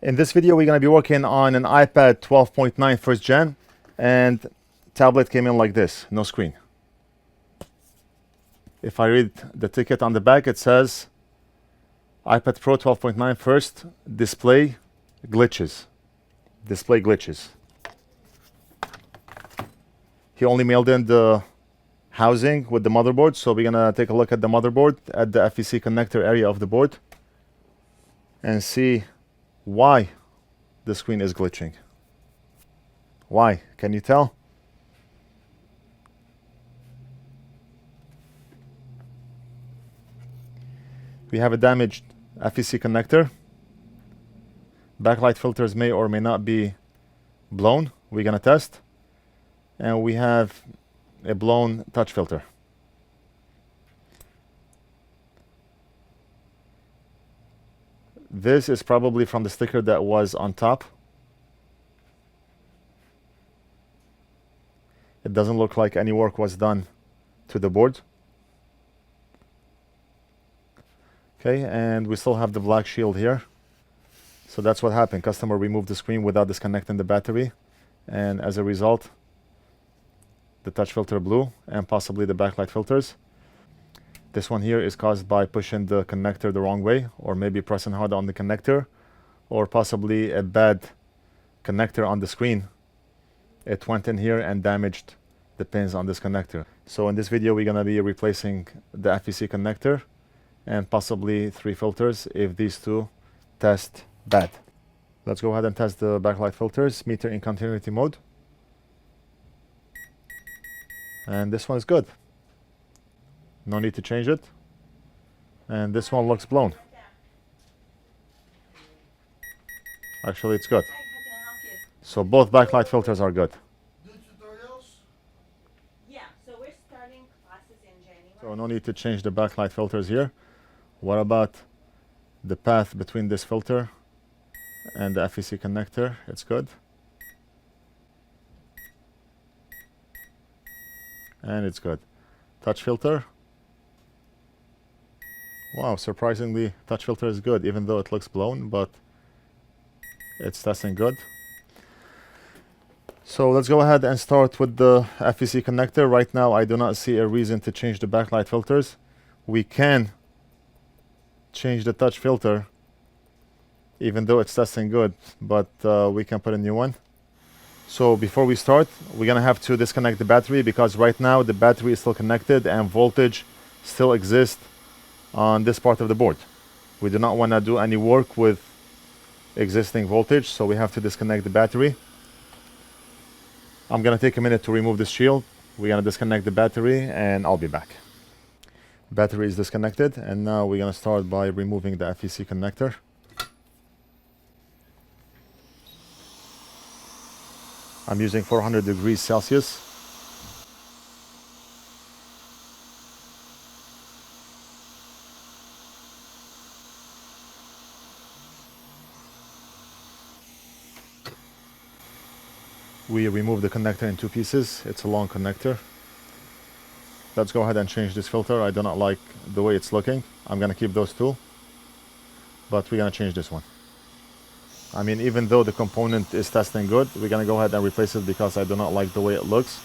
In this video, we're going to be working on an iPad 12.9 first gen, and tablet came in like this, no screen. If I read the ticket on the back, it says iPad Pro 12.9 first, display glitches. Display glitches. He only mailed in the housing with the motherboard, so we're going to take a look at the motherboard, at the FPC connector area of the board, and see why the screen is glitching. Why? Can you tell? We have a damaged FPC connector. Backlight filters may or may not be blown. We're going to test. And we have a blown touch filter. This is probably from the sticker that was on top. It doesn't look like any work was done to the board. Okay, and we still have the black shield here. So that's what happened. Customer removed the screen without disconnecting the battery, and as a result, the touch filter blew, and possibly the backlight filters. This one here is caused by pushing the connector the wrong way, or maybe pressing hard on the connector, or possibly a bad connector on the screen. It went in here and damaged the pins on this connector. So in this video, we're going to be replacing the FPC connector and possibly 3 filters if these two test bad. Let's go ahead and test the backlight filters. Meter in continuity mode. And this one is good. No need to change it. And this one looks blown. Actually, it's good. So both backlight filters are good. Yeah, so we're starting classes in January. So no need to change the backlight filters here. What about the path between this filter and the FPC connector? It's good. And it's good. Touch filter. Wow, surprisingly, touch filter is good, even though it looks blown, but it's testing good. So let's go ahead and start with the FPC connector. Right now, I do not see a reason to change the backlight filters. We can change the touch filter, even though it's testing good, but we can put a new one. So before we start, we're going to have to disconnect the battery, because right now the battery is still connected and voltage still exists on this part of the board. We do not want to do any work with existing voltage, so we have to disconnect the battery. I'm going to take a minute to remove this shield. We're going to disconnect the battery and I'll be back. Battery is disconnected, and now we're going to start by removing the FPC connector. I'm using 400 degrees Celsius. We remove the connector in 2 pieces. It's a long connector. Let's go ahead and change this filter. I do not like the way it's looking. I'm going to keep those 2, but we're going to change this one. I mean, even though the component is testing good, we're going to go ahead and replace it because I do not like the way it looks.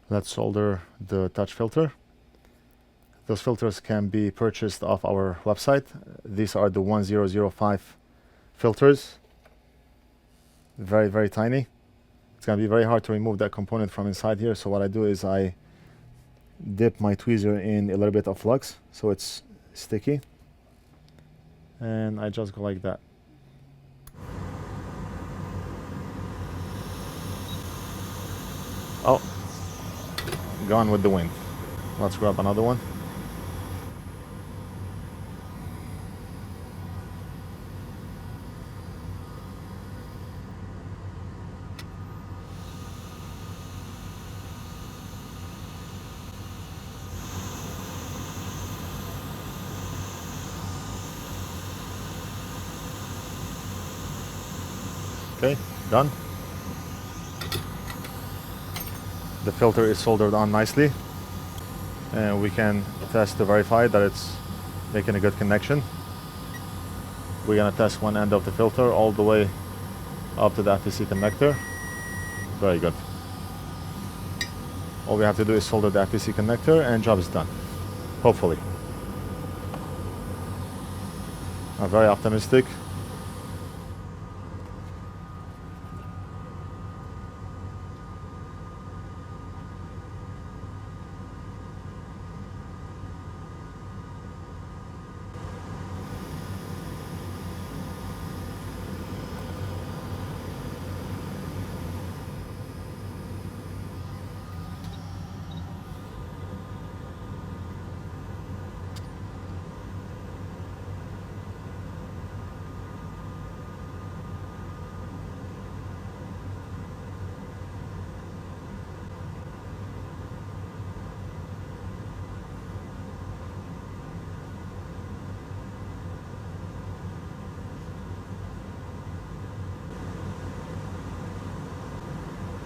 Let's solder the touch filter. Those filters can be purchased off our website. These are the 1005 filters. Very, very tiny. It's going to be very hard to remove that component from inside here. So what I do is I dip my tweezer in a little bit of Flux so it's sticky. And I just go like that. Oh, gone with the wind. Let's grab another one. Okay, done. The filter is soldered on nicely. and we can test to verify that it's making a good connection. We're gonna test one end of the filter all the way up to the FPC connector. Very good. All we have to do is solder the FPC connector and job is done. Hopefully. I'm very optimistic.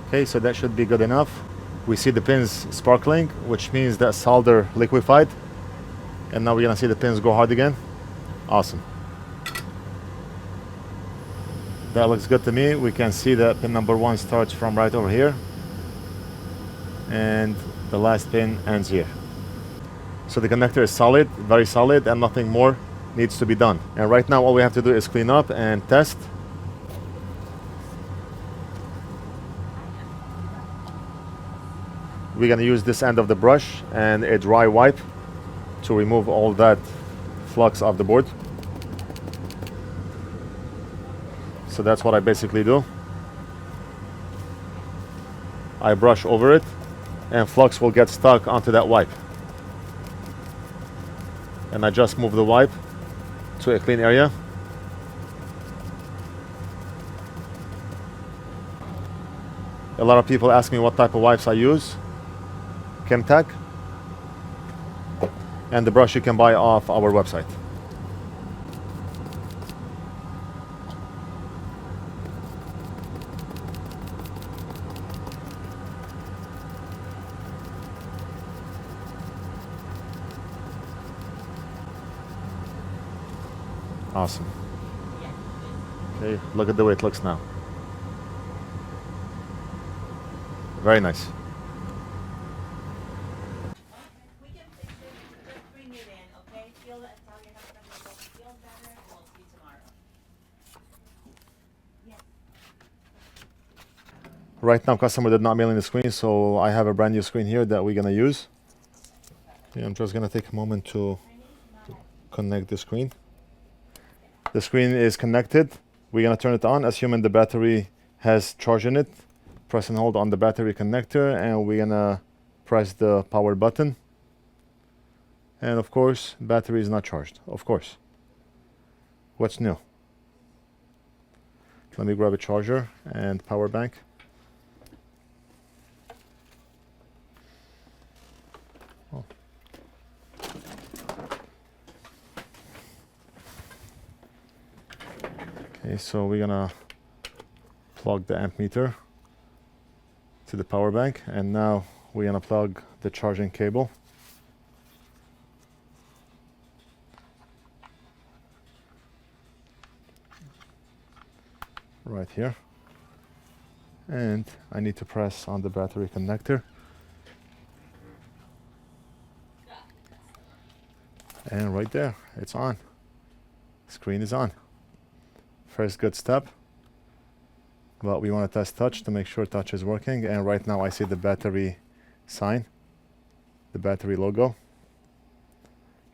Okay, so that should be good enough. We see the pins sparkling, which means that solder liquefied. And now we're gonna see the pins go hard again. Awesome. That looks good to me. We can see that pin number 1 starts from right over here. And the last pin ends here. So the connector is solid, very solid, and nothing more needs to be done. And right now all we have to do is clean up and test. We're gonna use this end of the brush and a dry wipe to remove all that flux off the board. So that's what I basically do. I brush over it and flux will get stuck onto that wipe. And I just move the wipe to a clean area. A lot of people ask me what type of wipes I use. Amtech, and the brush you can buy off our website. Awesome. Okay, look at the way it looks now. Very nice. Right now, customer did not mail in the screen, so I have a brand new screen here that we're gonna use. Okay, I'm just gonna take a moment to connect the screen. The screen is connected. We're gonna turn it on, assuming the battery has charge in it. Press and hold on the battery connector, and we're gonna press the power button. And of course, battery is not charged, of course. What's new? Let me grab a charger and power bank. Okay, so we're gonna plug the amp meter to the power bank, and now we're gonna plug the charging cable. Right here. And I need to press on the battery connector. And right there, it's on. Screen is on. First good step. But we want to test touch to make sure touch is working. And right now I see the battery sign, the battery logo.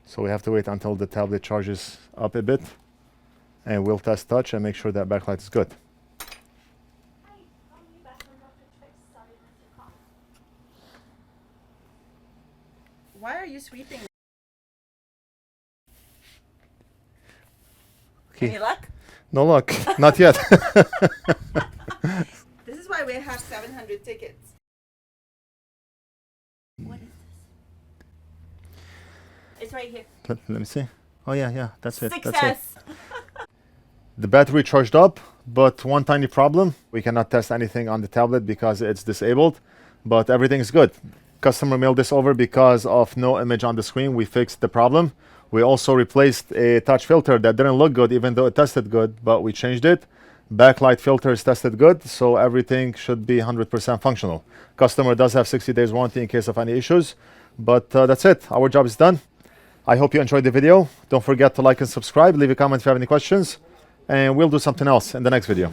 So we have to wait until the tablet charges up a bit. And we'll test touch and make sure that backlight is good. Hi, calling you back from NorthridgeFix. Sorry, missed your call. Why are you sweeping? Any luck? No luck, not yet. This is why we have 700 tickets. What is this? It's right here. Let me see. Oh yeah, that's it. Success. That's it. The battery charged up, but one tiny problem. We cannot test anything on the tablet because it's disabled, but everything's good. Customer mailed this over because of no image on the screen. We fixed the problem. We also replaced a touch filter that didn't look good even though it tested good, but we changed it. Backlight filters tested good, so everything should be 100% functional. Customer does have 60 days warranty in case of any issues, but that's it. Our job is done. I hope you enjoyed the video. Don't forget to like and subscribe. Leave a comment if you have any questions, and we'll do something else in the next video.